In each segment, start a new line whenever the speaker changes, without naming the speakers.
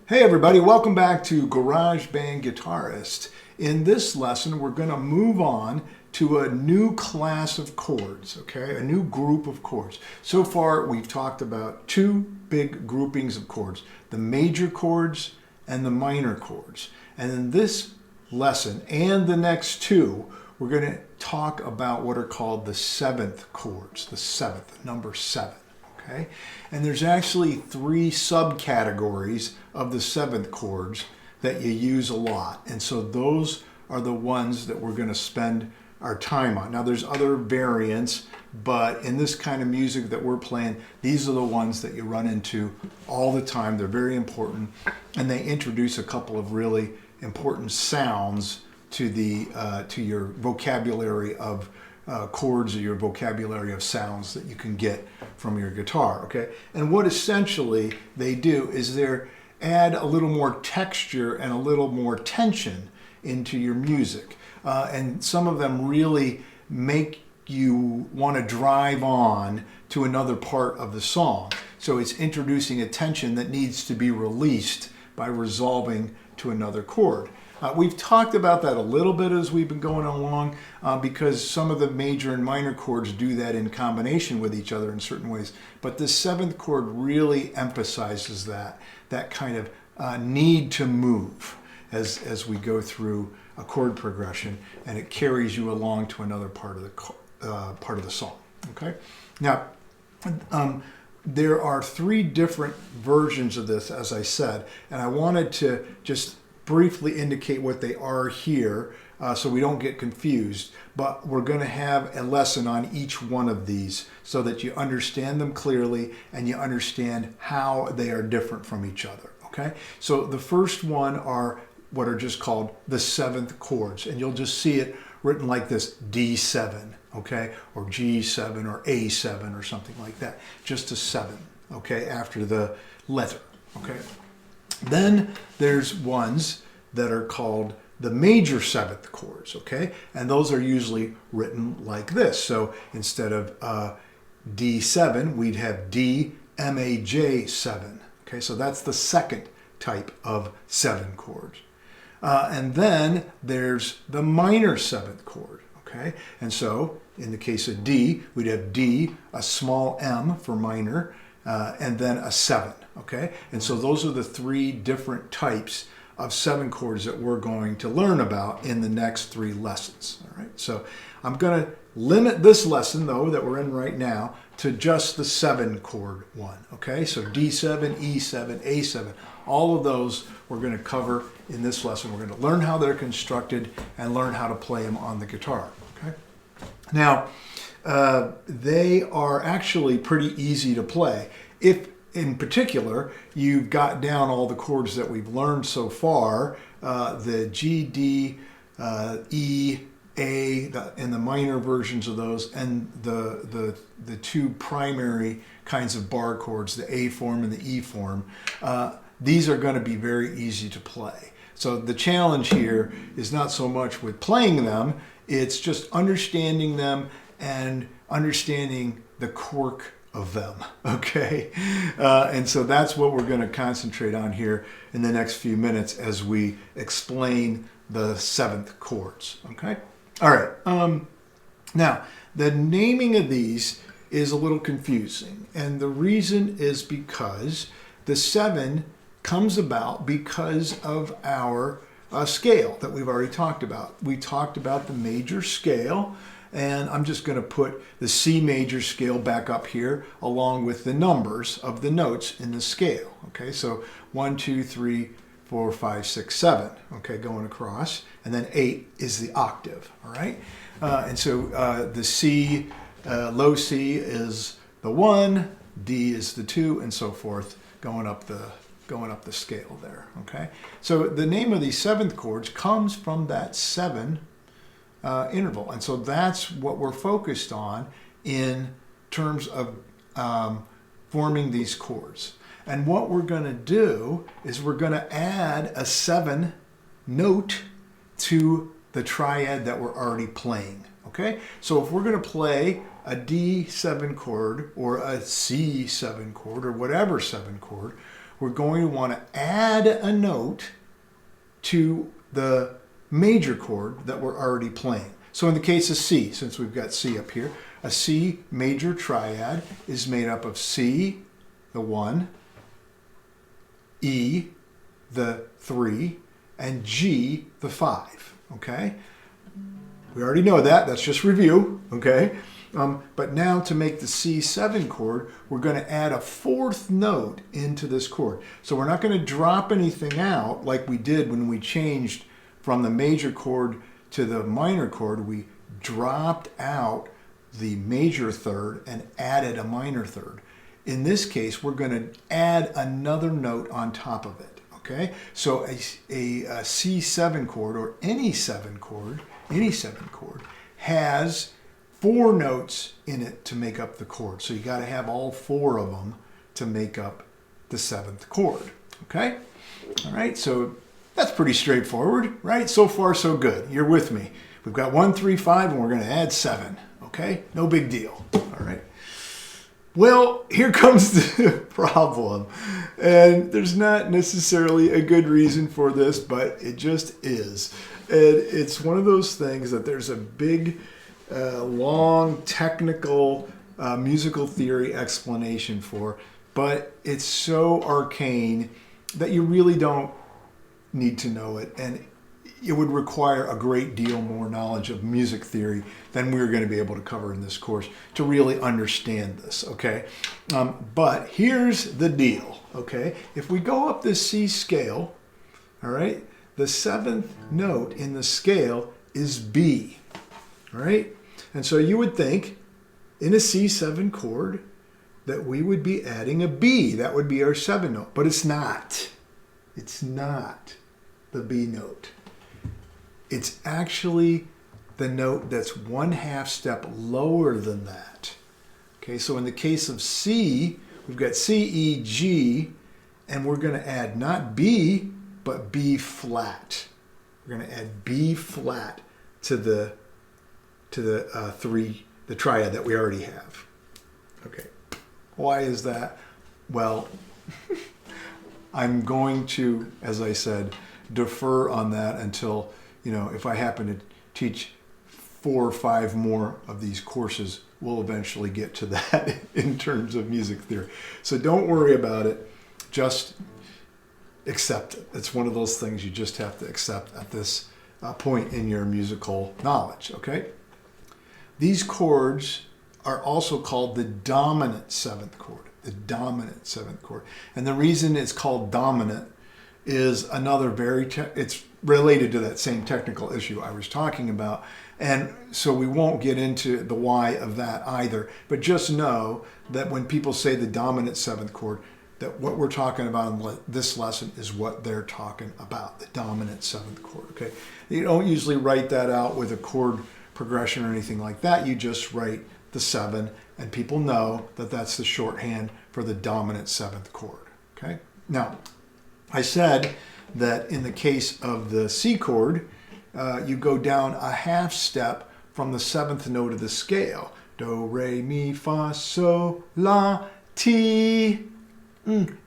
Hey everybody, welcome back to GarageBand Guitarist. In this lesson, we're going to move on to a new class of chords, okay? A new group of chords. So far, we've talked about two big groupings of chords, the major chords and the minor chords. And in this lesson and the next two, we're going to talk about what are called the 7th chords, the seventh, number 7. Okay? And there's actually three subcategories of the 7th chords that you use a lot. And so those are the ones that we're going to spend our time on. Now there's other variants, but in this kind of music that we're playing, these are the ones that you run into all the time. They're very important, and they introduce a couple of really important sounds to your vocabulary of chords, or your vocabulary of sounds that you can get from your guitar, okay? And what essentially they do is they add a little more texture and a little more tension into your music. And some of them really make you want to drive on to another part of the song. So it's introducing a tension that needs to be released by resolving to another chord. We've talked about that a little bit as we've been going along because some of the major and minor chords do that in combination with each other in certain ways. But the 7th chord really emphasizes that kind of need to move as we go through a chord progression, and it carries you along to another part of the song. Okay. Now, there are three different versions of this, as I said, and I wanted to just briefly indicate what they are here so we don't get confused, but we're going to have a lesson on each one of these so that you understand them clearly and you understand how they are different from each other. Okay, so the first one are what are just called the 7th chords, and you'll just see it written like this: D7, okay, or G7 or A7 or something like that, just a 7, okay, after the letter, okay. Then there's ones that are called the major 7th chords, okay? And those are usually written like this. So instead of D7, we'd have D, Maj 7, okay? So that's the second type of 7 chords. And then there's the minor 7th chord, okay? And so in the case of D, we'd have D, a small m for minor, and then a 7, okay? And so those are the three different types of 7 chords that we're going to learn about in the next 3 lessons, all right? So I'm going to limit this lesson, though, that we're in right now, to just the 7 chord one, okay? So D7, E7, A7, all of those we're going to cover in this lesson. We're going to learn how they're constructed and learn how to play them on the guitar, okay? Now, they are actually pretty easy to play. If, in particular, you've got down all the chords that we've learned so far, the G, D, E, A, and the minor versions of those, and the two primary kinds of bar chords, the A form and the E form, these are going to be very easy to play. So the challenge here is not so much with playing them, it's just understanding them and understanding the quirk of them, okay? And so that's what we're going to concentrate on here in the next few minutes as we explain the 7th chords, okay? All right, now the naming of these is a little confusing, and the reason is because the 7 comes about because of our scale that we've already talked about. We talked about the major scale, and I'm just going to put the C major scale back up here along with the numbers of the notes in the scale. Okay, so 1, 2, 3, 4, 5, 6, 7. Okay, going across, and then 8 is the octave. All right, and so the C, low C is the 1, D is the 2, and so forth, going up the scale there. Okay, so the name of these 7th chords comes from that 7 interval, and so that's what we're focused on in terms of forming these chords. And what we're going to do is we're going to add a 7 note to the triad that we're already playing. Okay, so if we're going to play a D7 chord or a C7 chord or whatever 7 chord, we're going to want to add a note to the major chord that we're already playing. So in the case of C, since we've got C up here, a C major triad is made up of C, the 1, E, the 3, and G, the 5, okay? We already know that, that's just review, okay? But now to make the C7 chord, we're going to add a 4th note into this chord. So we're not going to drop anything out like we did when we changed from the major chord to the minor chord. We dropped out the major third and added a minor third. In this case, we're going to add another note on top of it, okay? So a C7 chord, or any 7 chord, has 4 notes in it to make up the chord. So you got to have all 4 of them to make up the 7th chord, okay? All right, so that's pretty straightforward, right? So far, so good. You're with me. We've got 1, 3, 5, and we're going to add 7, okay? No big deal, all right? Well, here comes the problem, and there's not necessarily a good reason for this, but it just is. And it's one of those things that there's a big, long, technical, musical theory explanation for, but it's so arcane that you really don't need to know it, and it would require a great deal more knowledge of music theory than we're going to be able to cover in this course to really understand this, okay? But here's the deal, okay? If we go up this C scale, all right, the 7th note in the scale is B, all right? And so you would think in a C7 chord that we would be adding a B. That would be our 7th note, but it's not. It's not the B note. It's actually the note that's 1/2 step lower than that. Okay, so in the case of C, we've got C, E, G, and we're going to add not B, but B flat. We're going to add B flat to the triad that we already have. Okay, why is that? Well, I'm going to, as I said, defer on that until, if I happen to teach 4 or 5 more of these courses, we'll eventually get to that in terms of music theory. So don't worry about it. Just accept it. It's one of those things you just have to accept at this point in your musical knowledge, okay? These chords are also called the dominant 7th chord, the dominant 7th chord. And the reason it's called dominant is another it's related to that same technical issue I was talking about. And so we won't get into the why of that either, but just know that when people say the dominant 7th chord, that what we're talking about in this lesson is what they're talking about, the dominant 7th chord, okay? You don't usually write that out with a chord progression or anything like that. You just write the 7, and people know that that's the shorthand for the dominant 7th chord, okay? Now, I said that in the case of the C chord, you go down a 1/2 step from the 7th note of the scale. Do, re, mi, fa, sol, la, ti.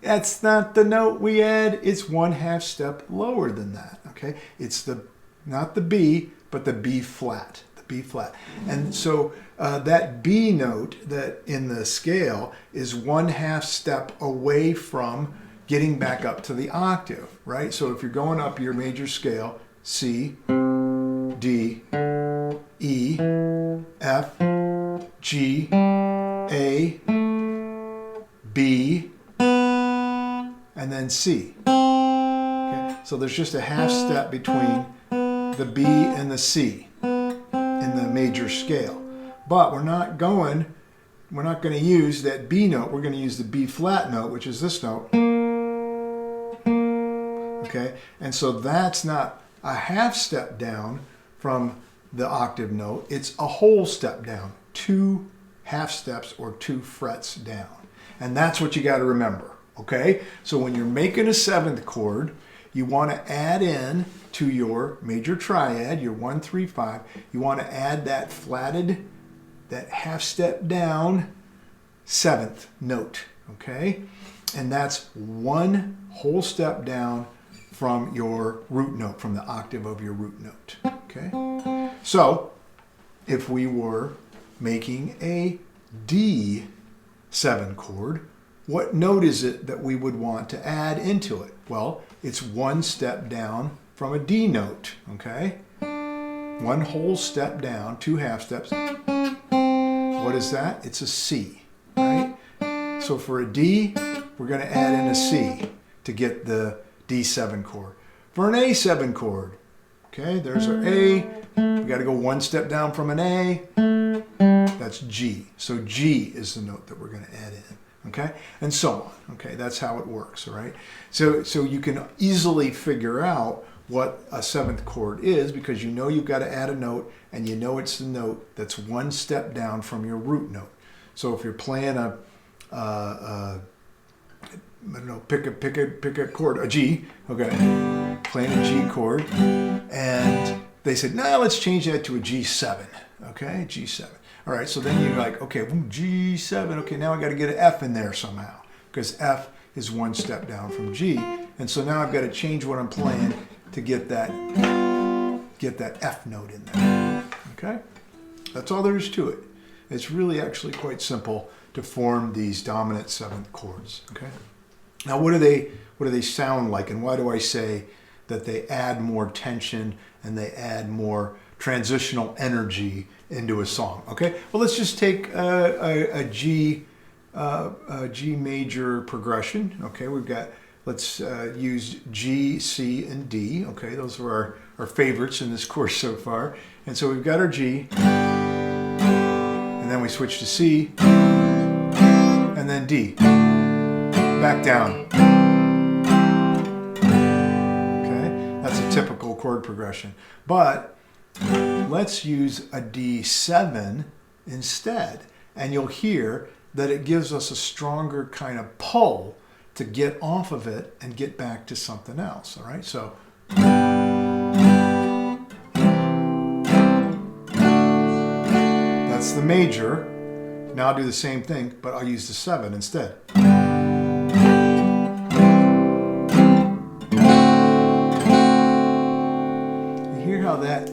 That's not the note we add. It's 1/2 step lower than that, okay? It's not the B, but the B flat, the B flat. And so that B note that in the scale is 1/2 step away from getting back up to the octave, right? So if you're going up your major scale, C, D, E, F, G, A, B, and then C. Okay? So there's just a 1/2 step between the B and the C in the major scale. But we're not going to use that B note. We're going to use the B flat note, which is this note. Okay? And so that's not a 1/2 step down from the octave note. It's a whole step down, 2 1/2 steps or 2 frets down. And that's what you got to remember. Okay? So when you're making a 7th chord, you want to add in to your major triad, your 1, 3, 5, you want to add that flatted, that 1/2 step down 7th note. Okay? And that's one whole step down from your root note, from the octave of your root note. Okay? So, if we were making a D7 chord, what note is it that we would want to add into it? Well, it's one step down from a D note, okay? One whole step down, two half steps. What is that? It's a C, right? So for a D, we're going to add in a C to get the D7 chord. For an A7 chord, okay, there's our A. We got to go one step down from an A. That's G. So G is the note that we're going to add in, okay? And so on, okay? That's how it works, all right? So you can easily figure out what a 7th chord is because you know you've got to add a note and you know it's the note that's one step down from your root note. So if you're playing I don't know, pick a chord, a G, okay, playing a G chord, and they said, no, let's change that to a G7, okay, G7. All right, so then you're like, okay, G7, okay, now I got to get an F in there somehow because F is one step down from G, and so now I've got to change what I'm playing to get that F note in there, okay? That's all there is to it. It's really actually quite simple to form these dominant 7th chords, okay? Now, what do they sound like, and why do I say that they add more tension and they add more transitional energy into a song? Okay, well, let's just take a G major progression. Okay, we've got, let's use G, C, and D. Okay, those are our favorites in this course so far. And so we've got our G, and then we switch to C, and then D. Back down. Okay, that's a typical chord progression. But let's use a D7 instead. And you'll hear that it gives us a stronger kind of pull to get off of it and get back to something else. All right, so that's the major. Now I'll do the same thing, but I'll use the 7 instead. That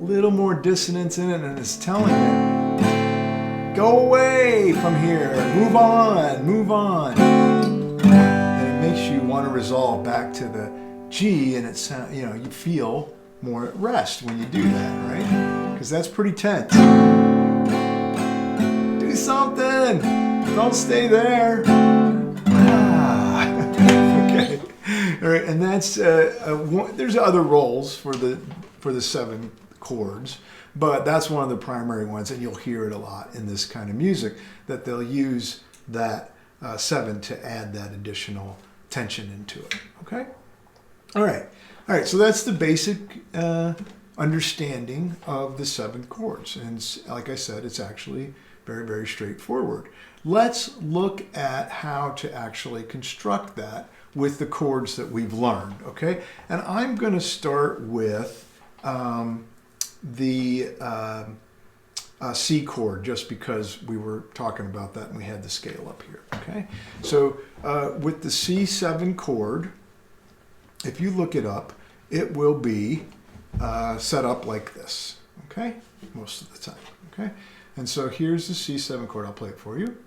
little more dissonance in it, and it's telling you, go away from here, move on, move on. And it makes you want to resolve back to the G, and it's, you know, you feel more at rest when you do that, right? Because that's pretty tense. Do something, don't stay there. Okay, all right, and that's, there's other roles for the 7 chords, but that's one of the primary ones, and you'll hear it a lot in this kind of music, that they'll use that 7 to add that additional tension into it, okay? All right, so that's the basic understanding of the 7th chords, and like I said, it's actually very, very straightforward. Let's look at how to actually construct that with the chords that we've learned, okay? And I'm going to start with the C chord, just because we were talking about that and we had the scale up here, okay? So with the C7 chord, if you look it up, it will be set up like this, okay? Most of the time, okay? And so here's the C7 chord. I'll play it for you.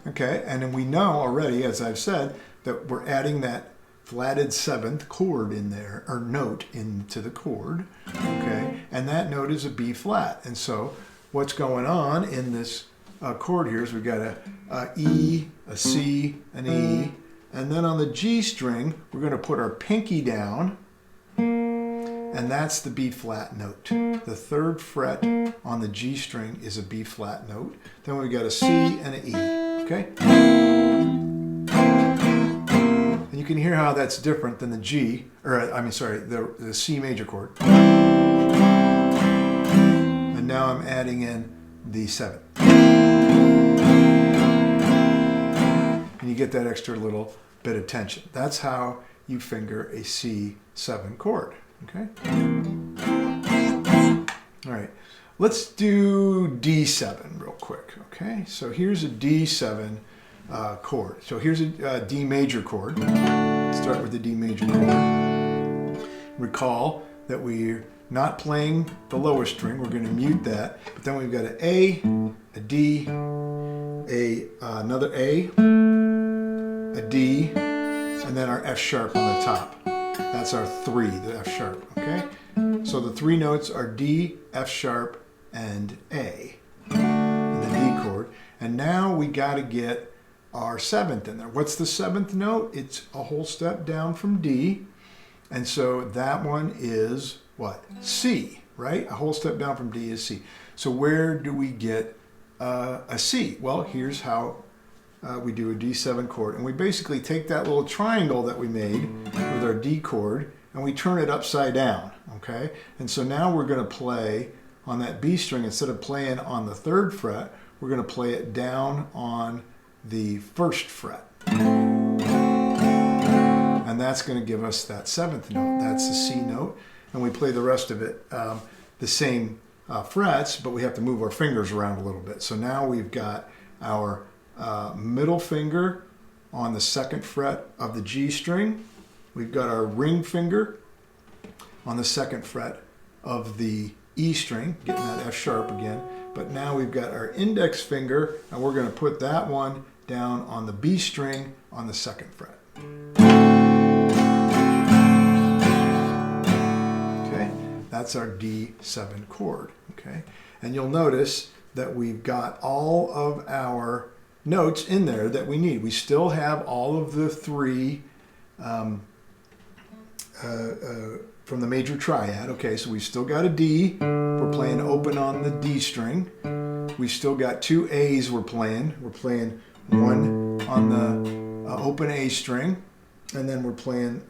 Okay, and then we know already, as I've said, that we're adding that flatted 7th chord in there, or note into the chord, okay? And that note is a B flat. And so what's going on in this chord here is we've got a E, a C, an E, and then on the G string, we're going to put our pinky down, and that's the B flat note. The 3rd fret on the G string is a B flat note. Then we've got a C and an E, okay? And you can hear how that's different than the G, or I mean, sorry, the C major chord. And now I'm adding in the 7. And you get that extra little bit of tension. That's how you finger a C7 chord, okay? All right. let's do D7 real quick, okay? So here's a D7 chord. So here's a D major chord. Let's start with the D major chord. Recall that we're not playing the lower string. We're going to mute that. But then we've got an A, a D, another A, a D, and then our F sharp on the top. That's our 3, the F sharp, okay? So the 3 notes are D, F sharp, and A in the D chord. And now we got to get our 7th in there. What's the 7th note? It's a whole step down from D. And so that one is what? C, right? A whole step down from D is C. So where do we get a C? Well, here's how we do a D7 chord. And we basically take that little triangle that we made with our D chord and we turn it upside down, okay? And so now we're going to play on that B string. Instead of playing on the 3rd fret, we're going to play it down on the 1st fret. And that's going to give us that 7th note. That's the C note. And we play the rest of it the same frets, but we have to move our fingers around a little bit. So now we've got our middle finger on the 2nd fret of the G string. We've got our ring finger on the 2nd fret of the E string, getting that F sharp again. But now we've got our index finger, and we're going to put that one down on the B string on the 2nd fret. Okay, that's our D7 chord. Okay, and you'll notice that we've got all of our notes in there that we need. We still have all of the 3 from the major triad. Okay, so we've still got a D. We're playing open on the D string. We've still got 2 A's we're playing. We're playing one on the open A string, and then we're playing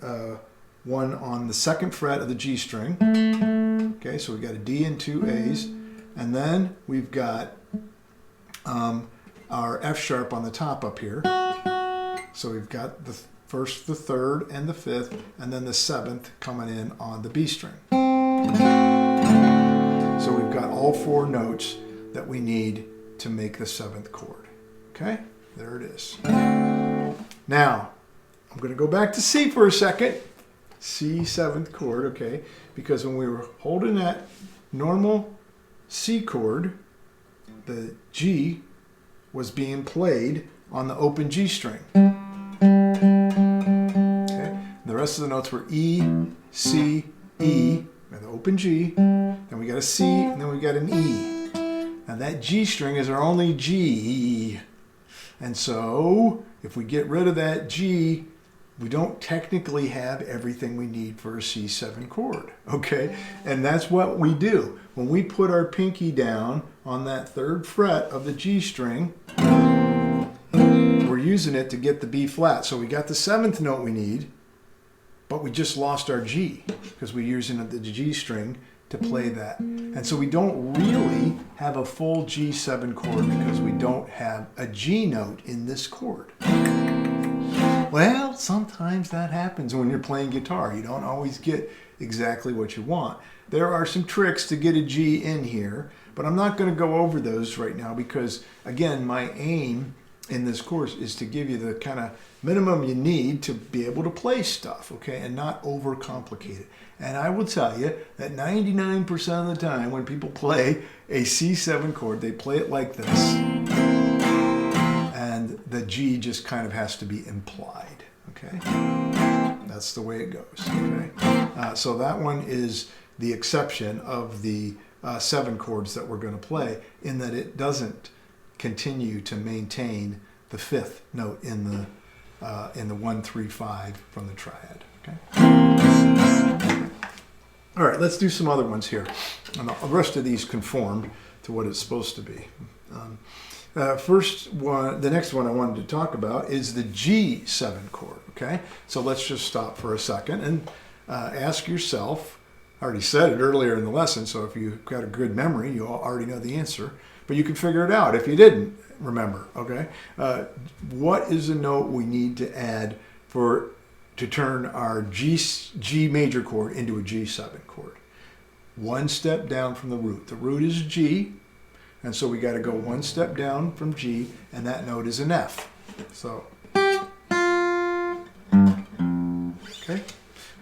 one on the 2nd fret of the G string. Okay, so we've got a D and 2 A's. And then we've got our F sharp on the top up here. So we've got the 1st, the 3rd, and the 5th, and then the 7th coming in on the B string. So we've got all 4 notes that we need to make the 7th chord. Okay, there it is. Now, I'm going to go back to C for a second. C 7th chord, okay, because when we were holding that normal C chord, the G was being played on the open G string. Okay, the rest of the notes were E, C, E, and the open G. Then we got a C, and then we got an E. Now that G string is our only G. And so if we get rid of that G, we don't technically have everything we need for a C7 chord, okay? And that's what we do. When we put our pinky down on that 3rd fret of the G string, we're using it to get the B flat. So we got the 7th note we need, but we just lost our G because we're using the G string to play that. And so we don't really have a full G7 chord because we don't have a G note in this chord. Well, sometimes that happens when you're playing guitar. You don't always get exactly what you want. There are some tricks to get a G in here, but I'm not going to go over those right now because, again, my aim in this course is to give you the kind of minimum you need to be able to play stuff, okay, and not overcomplicate it. And I will tell you that 99% of the time when people play a C7 chord, they play it like this. And the G just kind of has to be implied, okay? That's the way it goes, okay? So that one is the exception of the 7 chords that we're going to play, in that it doesn't continue to maintain the 5th note in the 1, 3, 5 from the triad, okay? All right, let's do some other ones here. And the rest of these conform to what it's supposed to be. First one, the next one I wanted to talk about is the G7 chord, okay? So let's just stop for a second and ask yourself, I already said it earlier in the lesson, so if you've got a good memory, you already know the answer, but you can figure it out if you didn't remember, okay? What is the note we need to add to turn our G major chord into a G7 chord? one step down from the root. The root is G, and so we got to go one step down from G, and that note is an F. So, okay, we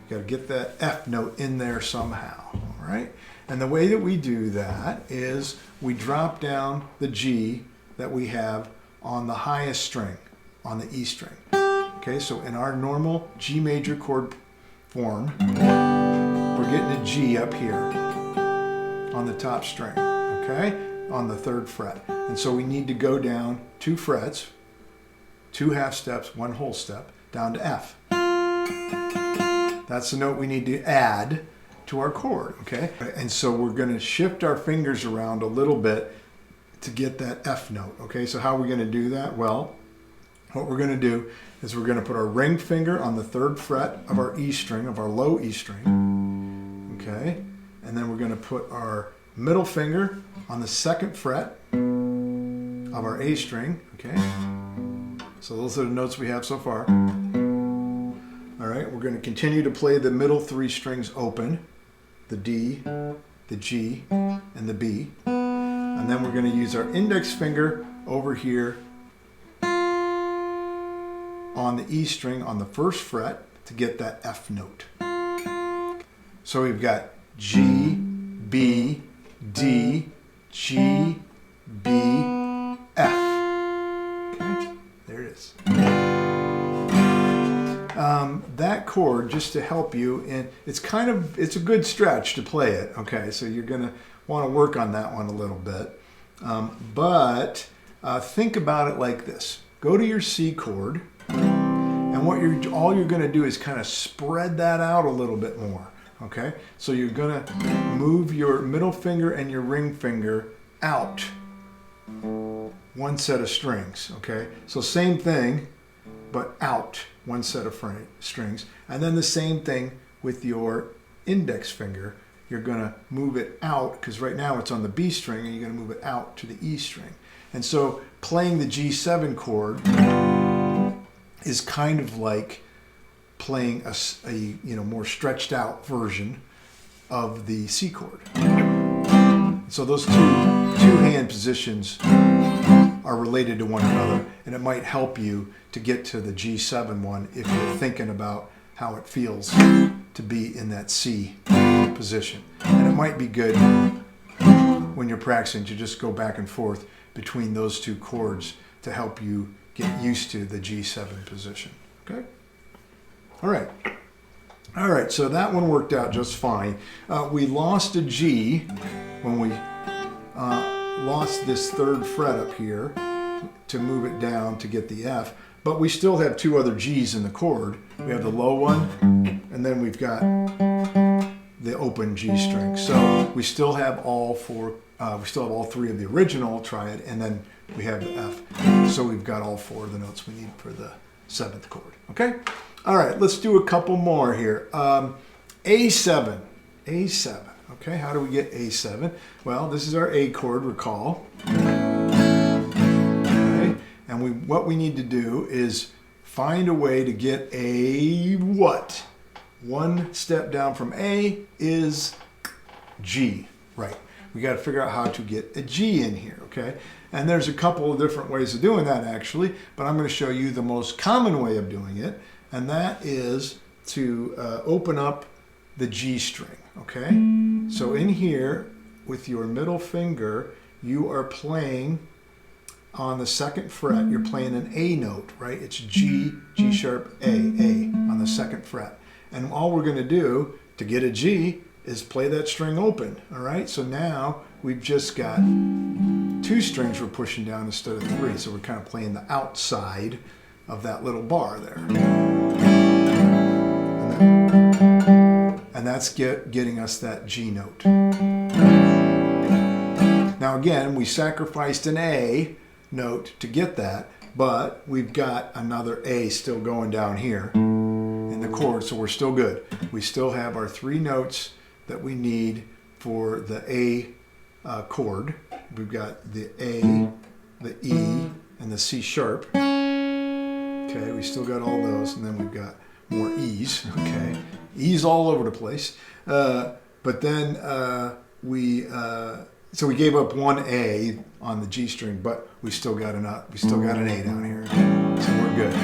got to get that F note in there somehow, all right? And the way that we do that is we drop down the G that we have on the highest string, on the E string. Okay, so in our normal G major chord form, we're getting a G up here on the top string, okay, on the 3rd fret. And so we need to go down 2 frets, 2 half steps, 1 whole step, down to F. That's the note we need to add to our chord, okay? And so we're going to shift our fingers around a little bit to get that F note, okay? So how are we going to do that? Well, what we're going to do is we're going to put our ring finger on the 3rd fret of our E string, of our low E string, okay? And then we're going to put our middle finger on the 2nd fret of our A string, okay? So those are the notes we have so far. All right, we're going to continue to play the middle 3 strings open, the D, the G, and the B. And then we're going to use our index finger over here on the E string on the 1st fret to get that F note. So we've got G, B, D, G, B, F. Okay, there it is. That chord, just to help you, and it's a good stretch to play it, okay? So you're gonna want to work on that one a little bit. But think about it like this. Go to your C chord, and all you're gonna do is kind of spread that out a little bit more, okay? So you're gonna move your middle finger and your ring finger out 1 set of strings, okay? So same thing, but out 1 set of strings. And then the same thing with your index finger. You're gonna move it out, because right now it's on the B string, and you're gonna move it out to the E string. And so playing the G7 chord is kind of like playing a more stretched out version of the C chord. So those two hand positions are related to one another, and it might help you to get to the G7 one if you're thinking about how it feels to be in that C position. And it might be good when you're practicing to just go back and forth between those 2 chords to help you get used to the G7 position, okay? All right, so that one worked out just fine. We lost a G when we lost this 3rd fret up here to move it down to get the F, but we still have 2 other G's in the chord. We have the low one, and then we've got the open G string. So we still have all 3 of the original triad, and then we have the F. So we've got all 4 of the notes we need for the 7th chord, okay? All right, let's do a couple more here. A7, okay, how do we get A7? Well, this is our A chord, recall. Okay, and what we need to do is find a way to get a what? 1 step down from A is G, right? We got to figure out how to get a G in here, okay? And there's a couple of different ways of doing that actually, but I'm going to show you the most common way of doing it, and that is to open up the G string, okay? So in here, with your middle finger, you are playing on the 2nd fret, you're playing an A note, right? It's G, G sharp, A on the 2nd fret. And all we're going to do to get a G is play that string open, all right? So now we've just got 2 strings we're pushing down instead of 3, so we're kind of playing the outside of that little bar there. And that's getting us that G note. Now again, we sacrificed an A note to get that, but we've got another A still going down here in the chord, so we're still good. We still have our 3 notes that we need for the A chord. We've got the A, the E, and the C sharp. Okay, we still got all those, and then we've got more E's, okay? E's all over the place. But then so we gave up one A on the G string, but we still got an A down here, so we're good. All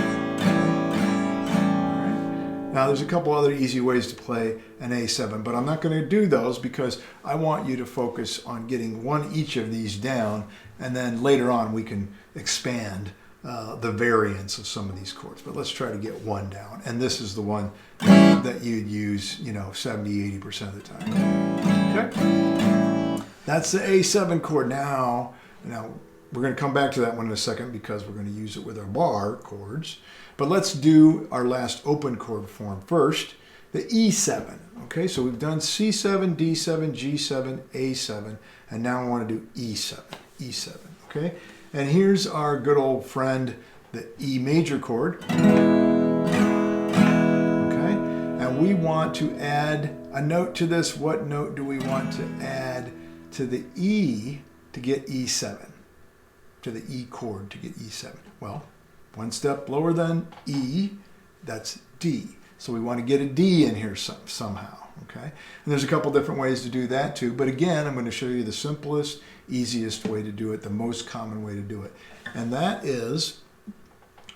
right. Now there's a couple other easy ways to play an A7, but I'm not going to do those because I want you to focus on getting each of these down, and then later on we can expand the variants of some of these chords. But let's try to get one down, and this is the one that you'd use, 70–80% of the time. Okay, that's the A7 chord. Now we're going to come back to that one in a second because we're going to use it with our bar chords. But let's do our last open chord form first, the E7. Okay, so we've done C7, D7, G7, A7, and now I want to do E7. E7. Okay, and here's our good old friend, the E major chord. We want to add a note to this. What note do we want to add to the E to get E7? To the E chord to get E7? Well, one step lower than E, that's D. So we want to get a D in here somehow, okay? And there's a couple different ways to do that too, but again, I'm going to show you the simplest, easiest way to do it, the most common way to do it. And that is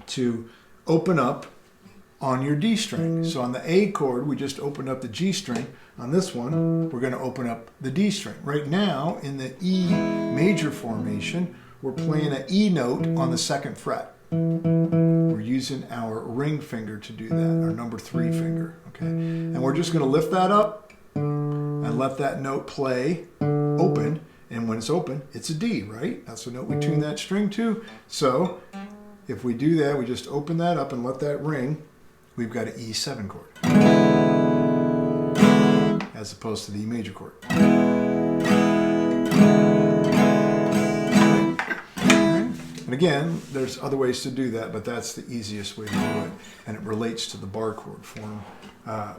to open up on your D string. So on the A chord, we just opened up the G string. On this one, we're going to open up the D string. Right now, in the E major formation, we're playing an E note on the 2nd fret. We're using our ring finger to do that, our number 3 finger. Okay, and we're just going to lift that up and let that note play open. And when it's open, it's a D, right? That's the note we tune that string to. So if we do that, we just open that up and let that ring. We've got an E7 chord as opposed to the E major chord. And again, there's other ways to do that, but that's the easiest way to do it, and it relates to the bar chord form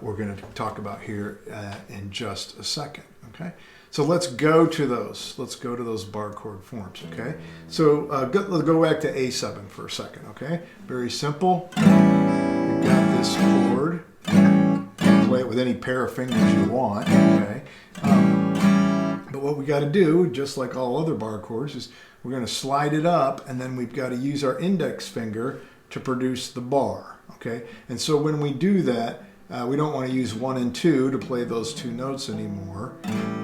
we're going to talk about here in just a second. Okay, so let's go to those. Let's go to those bar chord forms. Okay, so let's go back to A7 for a second. Okay, very simple. Got this chord. You can play it with any pair of fingers you want. Okay, but what we got to do, just like all other bar chords, is we're going to slide it up, and then we've got to use our index finger to produce the bar. Okay, and so when we do that, we don't want to use 1 and 2 to play those 2 notes anymore.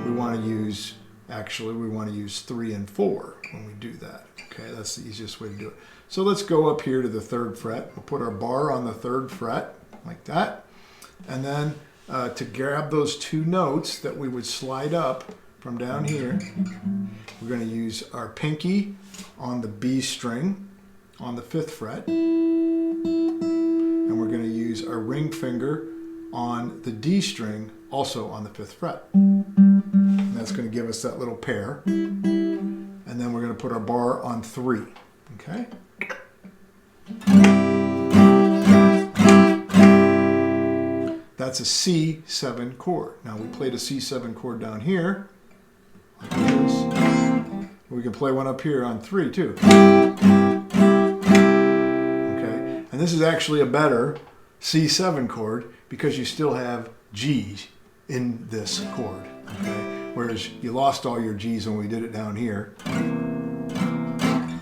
We want to use 3 and 4 when we do that. Okay, that's the easiest way to do it. So let's go up here to the 3rd fret. We'll put our bar on the 3rd fret, like that. And then to grab those 2 notes that we would slide up from down here, we're going to use our pinky on the B string on the 5th fret. And we're going to use our ring finger on the D string, also on the 5th fret. And that's going to give us that little pair. And then we're going to put our bar on 3. Okay? That's a C7 chord. Now we played a C7 chord down here, like this. We can play one up here on 3 too. Okay, and this is actually a better C7 chord because you still have G's in this chord. Okay, whereas you lost all your G's when we did it down here.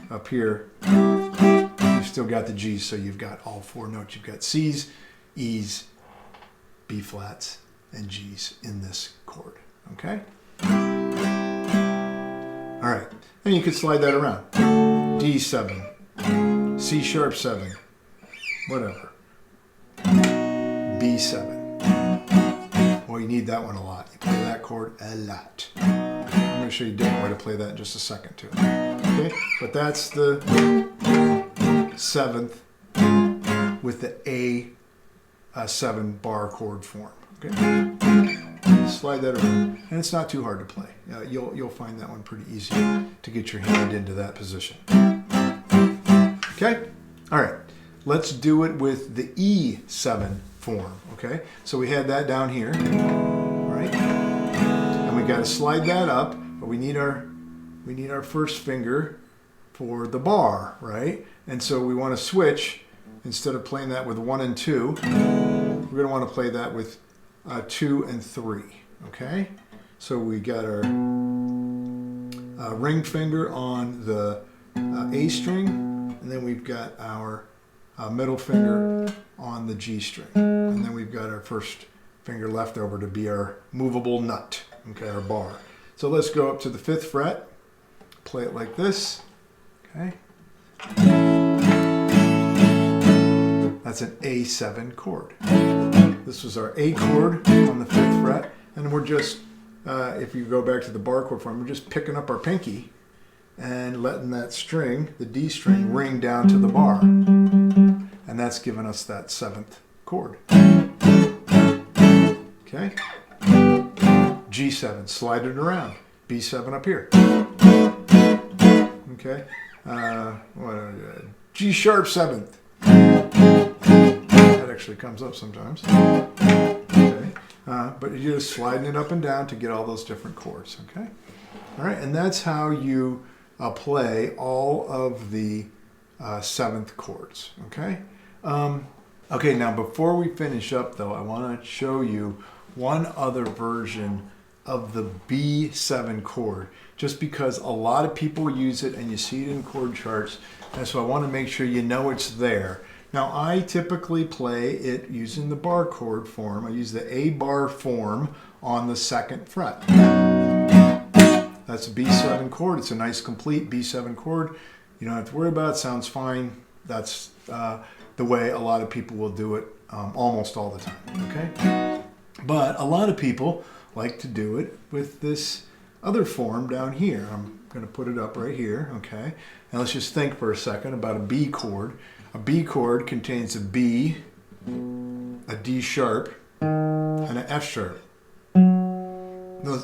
Up here, you've still got the G's, so you've got all 4 notes. You've got C's, E's, B flats, and G's in this chord. Okay? All right, and you can slide that around. D7, C sharp 7, whatever. B7. Well, you need that one a lot. You play that chord a lot. I'm going to show you a different way to play that in just a second too. Okay, but that's the 7th with the A7 bar chord form. Okay, slide that around, and it's not too hard to play. You'll find that one pretty easy to get your hand into that position. Okay, all right. Let's do it with the E7 form. Okay, so we had that down here, right? And we got to slide that up, but we need our first finger for the bar, right? And so we want to switch. Instead of playing that with 1 and 2, we're going to want to play that with 2 and 3. okay? So we got our ring finger on the A string, and then we've got our middle finger on the G string. And then we've got our first finger left over to be our movable nut, okay, our bar. So let's go up to the 5th fret, play it like this, okay? That's an A7 chord. This was our A chord on the 5th fret, and we're just, if you go back to the bar chord form, we're just picking up our pinky and letting that string, the D string, ring down to the bar. And that's giving us that 7th chord. Okay? G7, slide it around. B7 up here. Okay? G sharp 7th. That actually comes up sometimes. Okay? But you're just sliding it up and down to get all those different chords. Okay? All right, and that's how you play all of the 7th chords. Okay? Okay, now before we finish up though, I want to show you one other version of the B7 chord, just because a lot of people use it and you see it in chord charts, and so I want to make sure you know it's there. Now I typically play it using the bar chord form. I use the A bar form on the 2nd fret. That's a B7 chord. It's a nice complete B7 chord. You don't have to worry about it. Sounds fine. That's the way a lot of people will do it almost all the time, okay? But a lot of people like to do it with this other form down here. I'm going to put it up right here, okay? Now let's just think for a second about a B chord. A B chord contains a B, a D sharp, and an F sharp.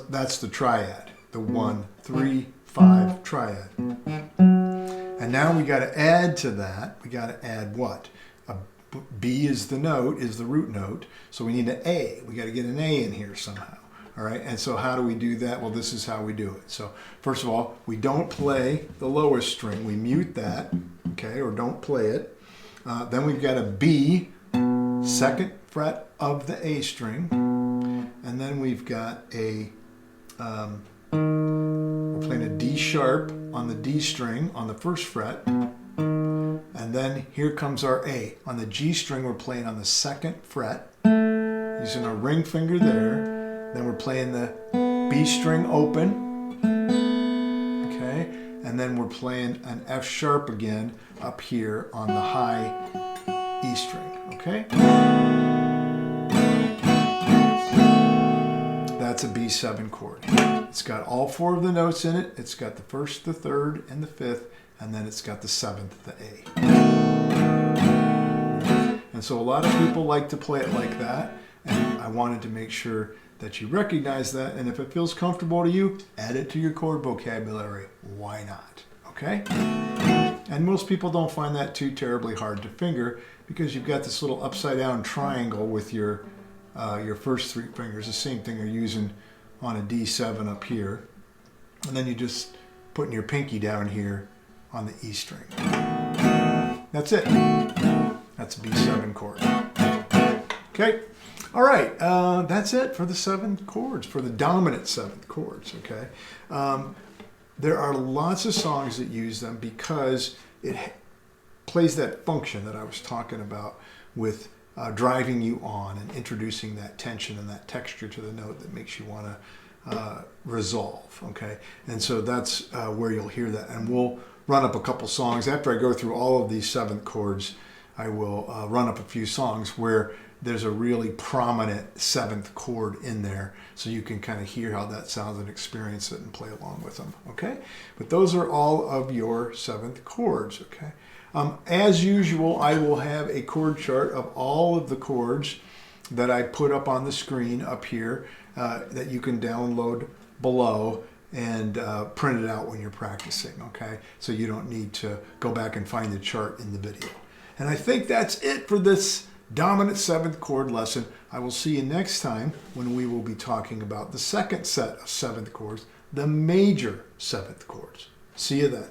That's the triad, the 1, 3, 5 triad. And now we got to add to that, we got to add what? B is the note, is the root note, so we need an A. We got to get an A in here somehow. All right, and so how do we do that? Well, this is how we do it. So first of all, we don't play the lowest string. We mute that, okay, or don't play it. Then we've got a B, 2nd fret of the A string, and then we've got a, we're playing a D sharp on the D string on the 1st fret. And then here comes our A. On the G string, we're playing on the 2nd fret, using our ring finger there. Then we're playing the B string open, okay? And then we're playing an F sharp again up here on the high E string, okay? That's a B7 chord. It's got all 4 of the notes in it. It's got the 1st, the 3rd, and the 5th. And then it's got the 7th, the A. And so a lot of people like to play it like that, and I wanted to make sure that you recognize that, and if it feels comfortable to you, add it to your chord vocabulary. Why not? Okay? And most people don't find that too terribly hard to finger, because you've got this little upside down triangle with your first 3 fingers, the same thing you're using on a D7 up here. And then you just putting your pinky down here on the E string. That's it. That's a B7 chord. Okay. All right. That's it for the 7th chords, for the dominant 7th chords. Okay. There are lots of songs that use them because it plays that function that I was talking about with driving you on and introducing that tension and that texture to the note that makes you want to resolve. Okay. And so that's where you'll hear that. And we'll run up a couple songs. After I go through all of these 7th chords, I will run up a few songs where there's a really prominent 7th chord in there, so you can kind of hear how that sounds and experience it and play along with them, okay? But those are all of your 7th chords, okay? As usual, I will have a chord chart of all of the chords that I put up on the screen up here that you can download below and print it out when you're practicing, okay? So you don't need to go back and find the chart in the video. And I think that's it for this dominant 7th chord lesson. I will see you next time when we will be talking about the second set of 7th chords, the major 7th chords. See you then.